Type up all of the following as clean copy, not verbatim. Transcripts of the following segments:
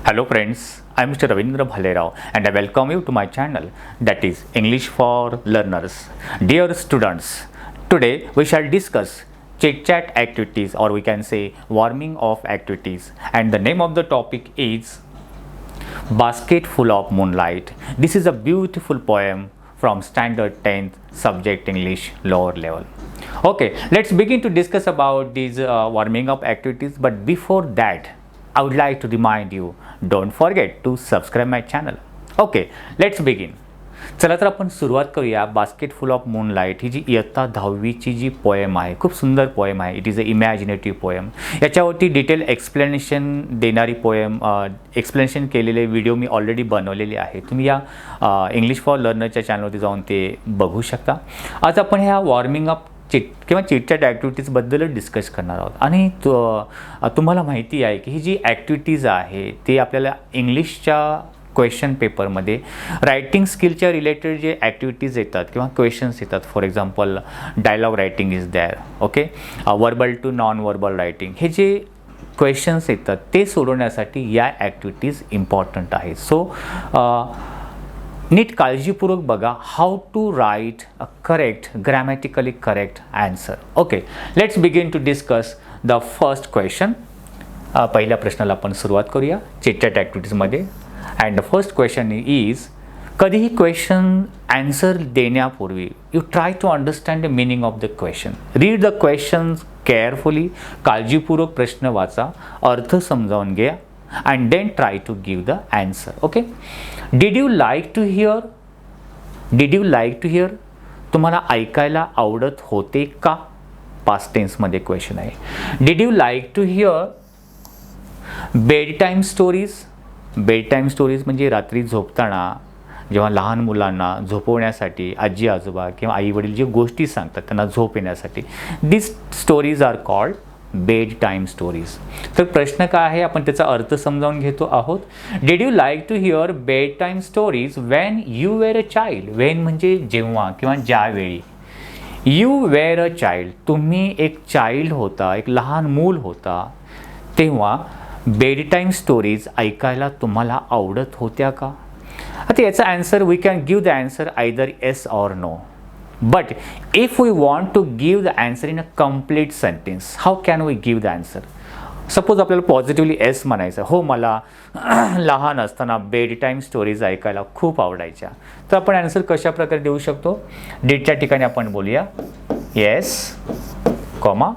Hello friends, I am Mr. Ravindra Bhalerao and I welcome you to my channel, that is English for Learners. Dear students, today we shall discuss chit chat activities, or we can say warming up activities, and the name of the topic is Basket Full of Moonlight. This is a beautiful poem from standard 10th subject English lower level. Okay, let's begin to discuss about these warming up activities, but before that I would like to remind you, don't forget to subscribe my channel. Okay, let's begin. चला तर आपण सुरुवात करूया. Basket full of moonlight ही जी इयत्ता 10वीची जी poem आहे, खूप सुंदर poem आहे. It is a imaginative poem. याच्यावरती डिटेल एक्सप्लेनेशन देणारी पोएम, एक्सप्लेनेशन केलेले व्हिडिओ मी ऑलरेडी बनवलेले आहे. तुम्ही या इंग्लिश फॉर लर्नरच्या चॅनलवरती जाऊन ते बघू शकता. आज आपण ह्या वॉर्मिंग अप किंवा चिटचॅट ॲक्टिव्हिटीजबद्दलच डिस्कस करणार आहोत. आणि तुम्हाला माहिती आहे की ही जी ॲक्टिव्हिटीज आहे ते आपल्याला इंग्लिशच्या क्वेश्चन पेपरमध्ये रायटिंग स्किलच्या रिलेटेड जे ॲक्टिव्हिटीज येतात किंवा क्वेश्चन्स येतात. For example dialogue writing is there, okay, verbal to non verbal writing, हे जे क्वेश्चन्स येतात ते सोडवण्यासाठी या ॲक्टिव्हिटीज इम्पॉर्टंट आहेत. सो नीट काळजीपूर्वक बघा. How to write a correct, grammatically correct answer. Okay, let's begin to discuss the first question. पहिल्या प्रश्नाला आपण सुरुवात करूया चिटचॅट ॲक्टिव्हिटीजमध्ये. And the first question is, कधीही क्वेश्चन आन्सर देण्यापूर्वी you try to understand the meaning of the question. Read the question carefully. काळजीपूर्वक प्रश्न वाचा, अर्थ समजावून घ्या, and then try to give the answer. Okay, did you like to hear? Did you like to hear? तुम्हाला ऐकायला आवडत होते का? पास्ट टेन्स मध्ये क्वेश्चन आहे. Did you like to hear bedtime stories? bedtime stories म्हणजे रात्री झोपताना जेव्हा लहान मुलांना झोपवण्यासाठी आजी आजोबा किंवा आई वडील जे गोष्टी सांगतात त्यांना झोप येण्यासाठी, this stories are called bed time stories. तर प्रश्न काय आहे, आपण त्याचा अर्थ समजावून घेतो आहोत. Did you like to hear bed time stories when you were a child? When म्हणजे जेव्हा किंवा ज्यावेळी. यू वेर अ चाइल्ड, तुम्ही एक चाइल्ड होता, एक लहान मूल होता, तेव्हा बेड टाईम स्टोरीज ऐकायला तुम्हाला आवडत होत्या का? आता याचा answer we can give the answer either yes or no. But if we want to give the answer in a complete sentence, how can we give the answer? Suppose आपल्याला positively S म्हणायचं, हो मला लहान असताना bed time stories ऐकायला खूप आवडायच्या, तर आपण आन्सर कशा प्रकारे देऊ शकतो? डिडच्या ठिकाणी आपण बोलूया येस, कॉमा,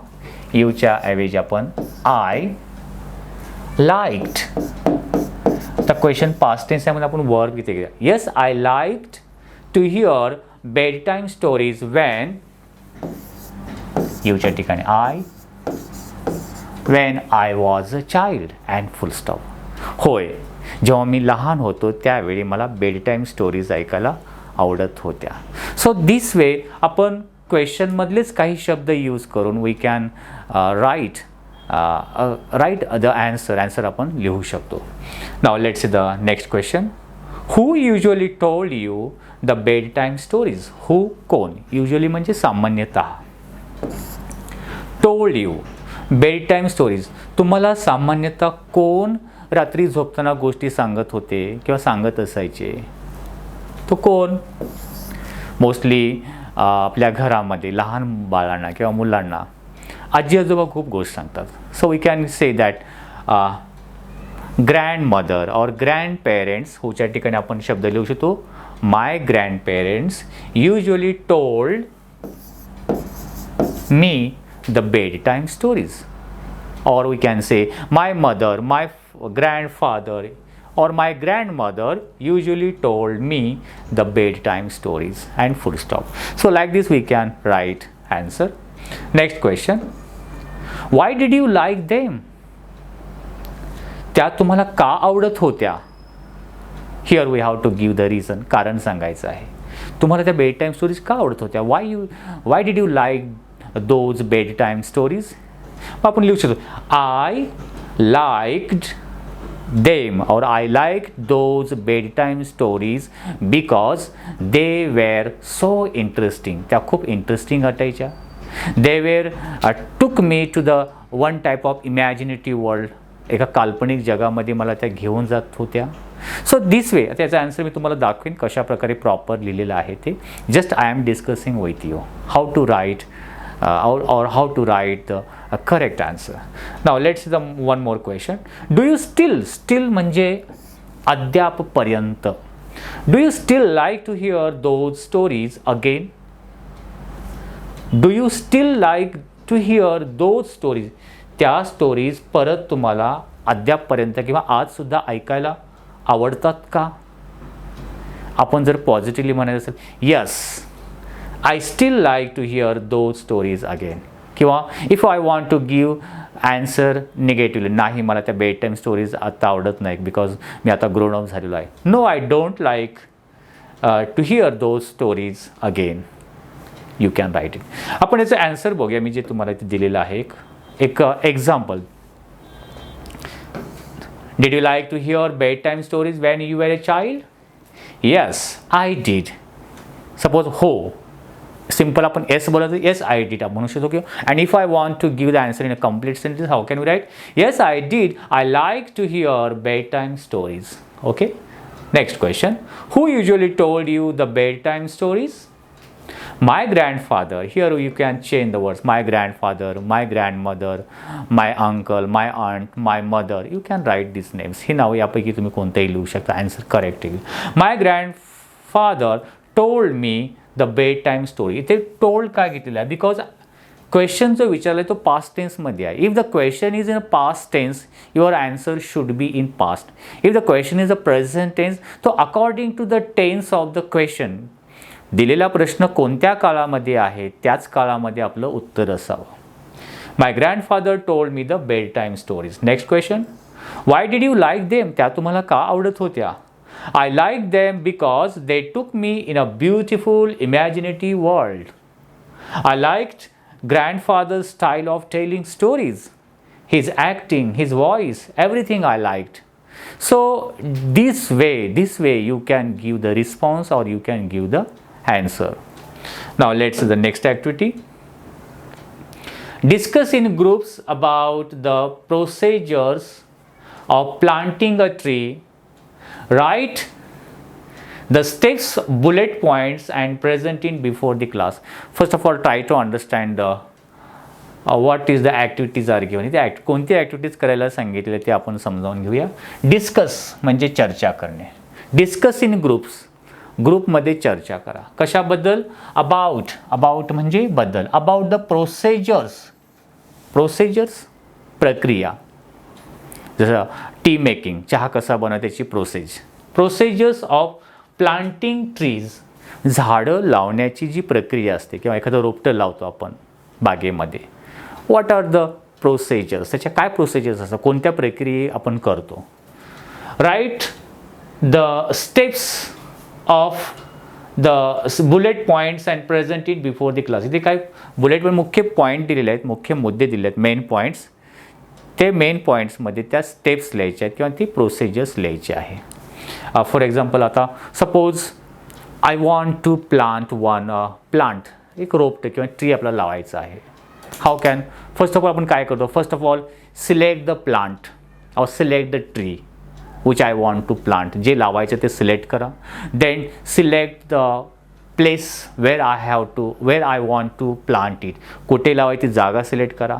यूच्या ऐवजी आपण आय लाईक्ड. तर क्वेश्चन पास्ट टेन्स यामध्ये आपण वर्ब इथे घेऊया. Yes, I liked to hear bedtime stories when यूच्या ठिकाणी I, when I was a child and full stop. होय, जेव्हा मी लहान होतो त्यावेळी मला बेड टाईम स्टोरीज ऐकायला आवडत होत्या. सो दिस वे आपण क्वेश्चनमधलेच काही शब्द यूज करून we can write the answer आपण लिहू शकतो. Now let's see the next question. Who usually told you the bedtime stories? Who, कोण, usually म्हणजे सामान्यतः. told you bedtime stories, तुम्हाला सामान्यतः कोण रात्री झोपताना गोष्टी सांगत होते किंवा सांगत असायचे? तो कोण? मोस्टली आपल्या घरामध्ये लहान बाळांना किंवा मुलांना आजी आजोबा खूप गोष्ट सांगतात. So we can say that grandmother और ग्रँडपेरेंट्स, होच्या ठिकाणी आपण शब्द लिहू शकतो my grandparents usually told me the bed time stories. और we can say my mother, my grandfather और my grandmother usually told me the bed time stories and full stop. So like this we can write answer. Next question. Why did you like them? त्या तुम्हाला का आवडत होत्या? Here we have to give the reason, कारण सांगायचं आहे. तुम्हाला त्या बेड टाईम स्टोरीज का आवडत होत्या? Why did you like those bed time stories? आपण लिहू शकतो आय लाईक्ड देम और I like those bed time stories because they were so interesting. त्या खूप इंटरेस्टिंग वाटायच्या. They were took me to the one type of imaginative world एका काल्पनिक जगामध्ये मला त्या घेऊन जात होत्या. सो दिस वे त्याचा आन्सर मी तुम्हाला दाखवेन कशा प्रकारे प्रॉपर लिहिलेलं आहे ते. Just I am discussing with you how to write or how to write the correct answer. Now let's see the one more question. Do you still म्हणजे अद्यापपर्यंत. Do you still like to hear those stories again? Do you still like to hear those stories? त्या stories परत तुम्हाला अद्यापपर्यंत किंवा आज सुद्धा ऐकायला आवडतात का? आपण जर पॉझिटिव्हली म्हणायचं असेल yes I still like to hear those stories again. किंवा if I want to give answer negatively, नाही मला त्या बेड टाईम स्टोरीज आता आवडत नाही बिकॉज मी आता ग्रोन अप झालेलो आहे. No I don't like to hear those stories again. You can write it. आपण याचं ॲन्सर बघूया. मी जे तुम्हाला इथे दिलेलं आहे एक example. Did you like to hear bedtime stories when you were a child? Yes, I did. Suppose हो सिंपल आपण येस बोलायचं येस आय डीड आपण म्हणू शकतो. And if I want to give the answer in a complete sentence how can we write yes I did I like to hear bed time stories. Okay. Next question. Who usually told you the bed time stories? My grandfather. Here you can change the words. My grandfather, my grandmother, my uncle, my aunt, my mother. You can write this names. ही नावं यापैकी तुम्ही कोणतेही लिहू शकता. Answer correct येईल. My grandfather told me the bed time story. इथे told काय घेतलेलं आहे बिकॉज क्वेश्चन जो विचारला आहे तो पास्ट टेन्समध्ये आहे. If the question is in a past tense your answer should be in past. If the question is a present tense तो according to the tense of the question दिलेला प्रश्न कोणत्या काळामध्ये आहे त्याच काळामध्ये आपलं उत्तर असावं. My grandfather told me the bed time stories. Next question. Why did you like them? त्या तुम्हाला का आवडत होत्या? I liked them because they took me in a beautiful imaginative world. I liked grandfather's style of telling stories, his acting, his voice, everything I liked. So this way you can give the response or you can give the answer. Now let's see the next activity. Discuss in groups about the procedures of planting a tree. Write the steps, bullet points and present it before the class. First of all, try to understand what is the activities are given. इथे कोणती activities करायला सांगितले ते आपण समजावून घेऊया. Discuss म्हणजे चर्चा करणे. Discuss in groups. ग्रुपमध्ये चर्चा करा. कशाबद्दल? अबाउट म्हणजे बद्दल. अबाउट द प्रोसेजर्स प्रक्रिया. जसं टी मेकिंग चहा कसा बनवा त्याची प्रोसेजर्स ऑफ प्लांटिंग ट्रीज. झाडं लावण्याची जी प्रक्रिया असते किंवा एखादं रोपटं लावतो आपण बागेमध्ये. What are the procedures? त्याच्या काय प्रोसेजर्स असतात? कोणत्या प्रक्रिये आपण करतो? Write the steps of the bullet points and present it before the class. इथे काय बुलेट पॉईंट मुख्य पॉईंट दिलेले आहेत, मुख्य मुद्दे दिले आहेत, मेन पॉईंट्स. ते मेन पॉईंट्समध्ये त्या स्टेप्स लिहायचे आहेत किंवा ती प्रोसेजर्स लिहायची आहे. फॉर एक्झाम्पल आता suppose I want to plant plant एक रोपटं किंवा ट्री आपल्याला लावायचं आहे. How can? First of all आपण काय करतो? First of all select the plant or select the tree which I want to plant. जे लावायचं ते सिलेक्ट करा. Then select the place where I want to plant it. कुठे लावायची जागा सिलेक्ट करा.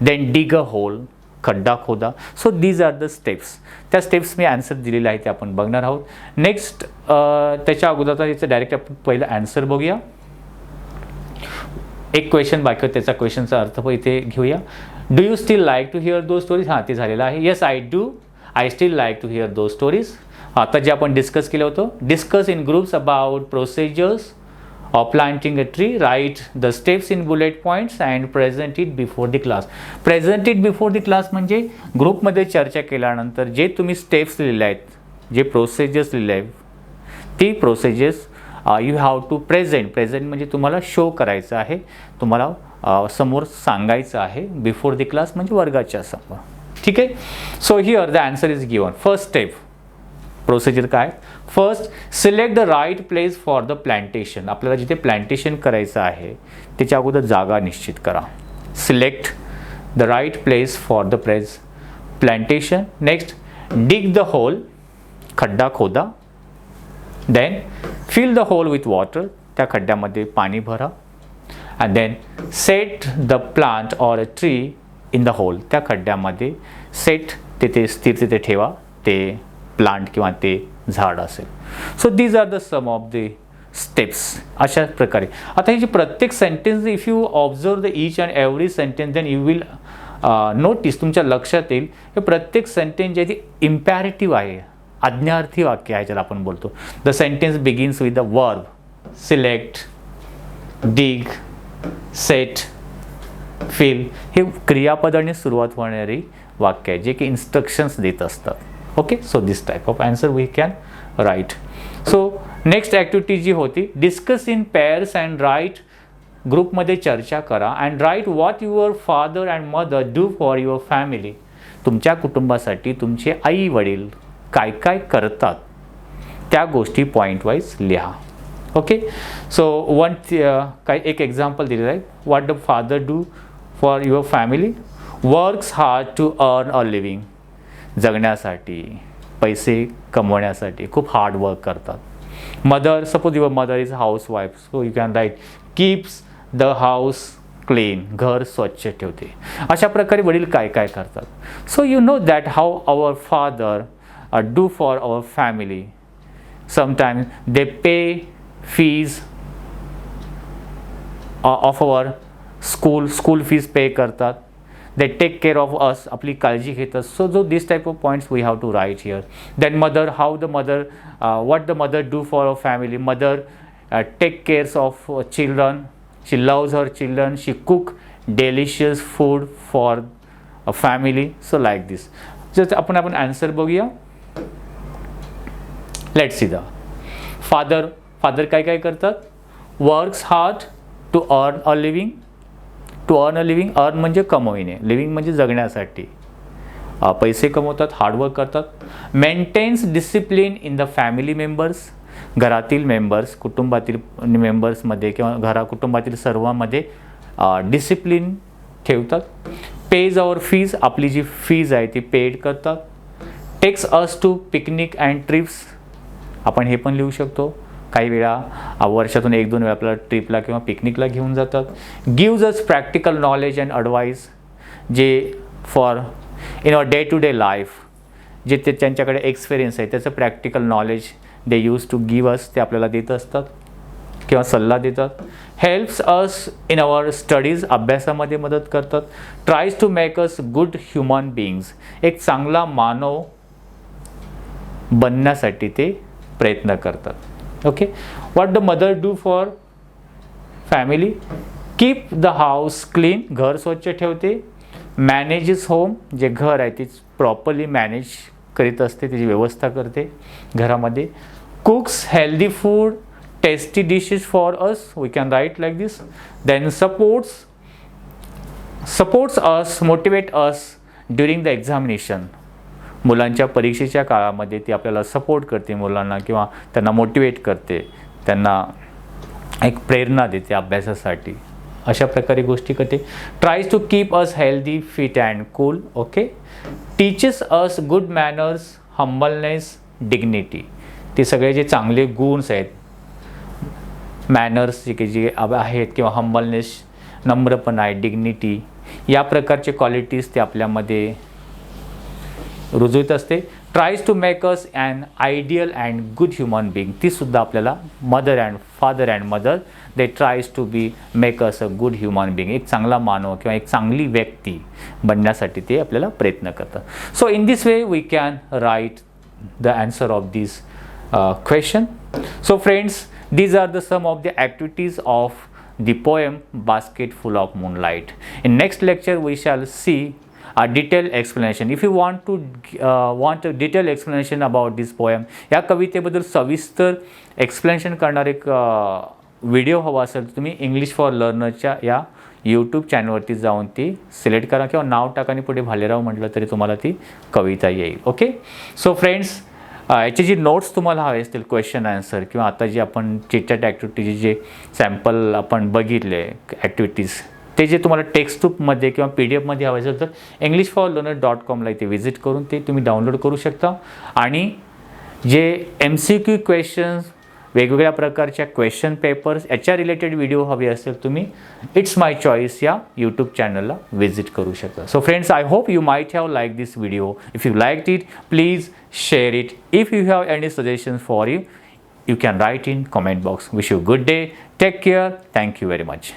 Then dig a hole. खड्डा खोदा. So these are the steps. त्या स्टेप्स मी आन्सर दिलेला आहे ते आपण बघणार आहोत. नेक्स्ट त्याच्या अगोदरचा याचं डायरेक्ट आपण पहिलं आन्सर बघूया. एक क्वेश्चन बाकी त्याचा क्वेश्चनचा अर्थ पण इथे घेऊया. Do you still like to hear those stories? हां ते झालेलं आहे. Yes I do. I still like to hear those stories. आता जे आपण डिस्कस केलं होतं. Discuss in groups about procedures of planting a tree. Write the steps in bullet points and present it before the class. Present it before the class म्हणजे ग्रुपमध्ये चर्चा केल्यानंतर जे तुम्ही स्टेप्स लिहिले आहेत, जे प्रोसेजर्स लिहिले आहेत, ती प्रोसेजर्स यू हॅव टू प्रेझेंट म्हणजे तुम्हाला शो करायचं आहे, तुम्हाला समोर सांगायचं आहे. बिफोर द क्लास म्हणजे वर्गाच्या समोर. ठीक आहे. So here the answer is given. First step procedure काय? First select the right place for the plantation. आपल्याला जिथे प्लांटेशन करायचं आहे त्याच्या अगोदर जागा निश्चित करा. Select the right place for the plantation. Next dig the hole, खड्डा खोदा. Then fill the hole with water, त्या खड्ड्यामध्ये पाणी भरा. And then set the plant or a tree in the hole, त्या खड्ड्यामध्ये सेट, तिथे स्थिर तिथे ठेवा ते प्लांट किंवा ते झाड असेल. So these are the some of the steps. अशा प्रकारे आता ही जी प्रत्येक sentence, if you observe the each and every sentence, then you will notice, तुमच्या लक्षात येईल की प्रत्येक सेंटेन्स जे ती इम्पॅरेटिव्ह आहे, आज्ञार्थी वाक्य आहे ज्याला आपण बोलतो. The sentence begins with the verb, select, dig, set, fill. हे क्रियापदाने सुरुवात होणारी वाक्य आहे जे की इन्स्ट्रक्शन्स देत असतात. Okay, so this type of answer we can write. So next activity जी होती, discuss in pairs and write, ग्रुपमध्ये चर्चा करा. And write what your father and mother do for your family, तुमच्या कुटुंबासाठी तुमचे आई वडील काय काय करतात त्या गोष्टी पॉईंट वाईज लिहा. ओके, सो वन काय एक एक्झाम्पल दिलेलं आहे. What the father do for your family, works hard to earn a living, जगण्यासाठी, पैसे कमवण्यासाठी खूप हार्ड वर्क करतात. Mother, suppose your mother is house wife, so you can write keeps the house clean, घर स्वच्छ ठेवते. अशा प्रकारे वडील काय काय करतात. So you know that how our father do for our family. Sometimes they pay fees of our school fees pay करतात. They take care of us, आपली काळजी घेतात. सो जो this type of points we have to write here. Then mother, how the mother, what the mother do for our family. Mother take cares of children, she loves her children, she cook delicious food for a family. So like this. जर आपण answer बघूया. Let's see the father काय काय करतात. Works hard to earn a living, to earn a living, earn म्हणजे कमविणे, living म्हणजे जगण्यासाठी, पैसे कमवतात, हार्डवर्क करतात. Maintains discipline in the family members, घरातील मेंबर्स, कुटुंबातील मेंबर्समध्ये किंवा कुटुंबातील सर्वांमध्ये डिसिप्लिन ठेवतात. पेज आवर फीज, आपली जी फीज आहे ती पेड करतात. Takes us to picnic and trips, आपण हे पण लिहू शकतो. काही वेळा वर्षातून 1-2 वेळा आपल्याला ट्रिपला किंवा पिकनिकला घेऊन जातात. Gives us practical knowledge and advice, जे for in our day to day life, जे ते त्यांच्याकडे एक्सपिरियन्स आहे त्याचं practical knowledge they use to give us, ते आपल्याला देत असतात किंवा सल्ला देतात. Helps us in our studies, अभ्यासामध्ये मदत करतात. Tries to make us good human beings, एक चांगला मानव बनण्यासाठी ते प्रयत्न करतात. Okay, what the mother do for family, keep the house clean, घर स्वच्छ ठेवते. मॅनेजेस होम, जे घर आहे ते प्रॉपरली मॅनेज करीत असते, त्याची व्यवस्था करते घरामध्ये. Cooks healthy food, tasty dishes for us, we can write like this. Then supports us, motivate us during the examination, मुलांच्या परीक्षेच्या काळामध्ये ती आपल्याला सपोर्ट करते मुलांना किंवा त्यांना मोटिवेट करते, त्यांना एक प्रेरणा देते अभ्यासासाठी. अशा प्रकारे गोष्टी करते. Tries to keep us healthy, fit and cool. Okay, teaches us good manners, humbleness, dignity, ते सगळे जे चांगले गुण्स आहेत, मॅनर्स जे आहेत किंवा हंबलनेस, नम्रपणा आहे, डिग्निटी, या प्रकारचे क्वालिटीज ते आपल्यामध्ये रुजवत असते. Tries to make us an ideal and good human being, ती सुद्धा आपल्याला father and mother they tries to be make us a good human being, एक चांगला मानव किंवा एक चांगली व्यक्ती बनण्यासाठी ते आपल्याला प्रयत्न करतात. So in this way we can write the answer of this question. So friends, these are the some of the activities of the poem Basket Full of Moonlight. In next lecture we shall see a detailed explanation. If you want a detailed explanation about this poem, या कवितेबद्दल सविस्तर explanation करणारे एक video हवा असेल तर तुम्ही English for लर्नरच्या या YouTube चॅनलवरती जाऊन ती सिलेक्ट करा किंवा नाव टाका आणि पुढे भालेराव म्हटलं तरी तुम्हाला ती कविता येईल. ओके, सो फ्रेंड्स, याची जी नोट्स तुम्हाला हवे असतील, क्वेश्चन आन्सर किंवा आता जी आपण चिटचॅट ॲक्टिव्हिटीज जे सॅम्पल आपण बघितले ॲक्टिव्हिटीज, ते जे तुम्हाला टेक्स्टबुकमध्ये किंवा PDF हवं असेल तर englishforlearner.com इथे व्हिजिट करून ते तुम्ही डाउनलोड करू शकता. आणि जे MCQ क्वेश्चन्स, वेगवेगळ्या प्रकारच्या क्वेश्चन पेपर्स याच्या रिलेटेड व्हिडिओ हवे असेल तुम्ही इट्स माय चॉईस या यूट्यूब चॅनलला व्हिजिट करू शकता. So friends, I hope you might have like this video. If you liked it, please share it. If you have any suggestions for you can write in comment box. Wish you a good day. Take care. Thank you very much.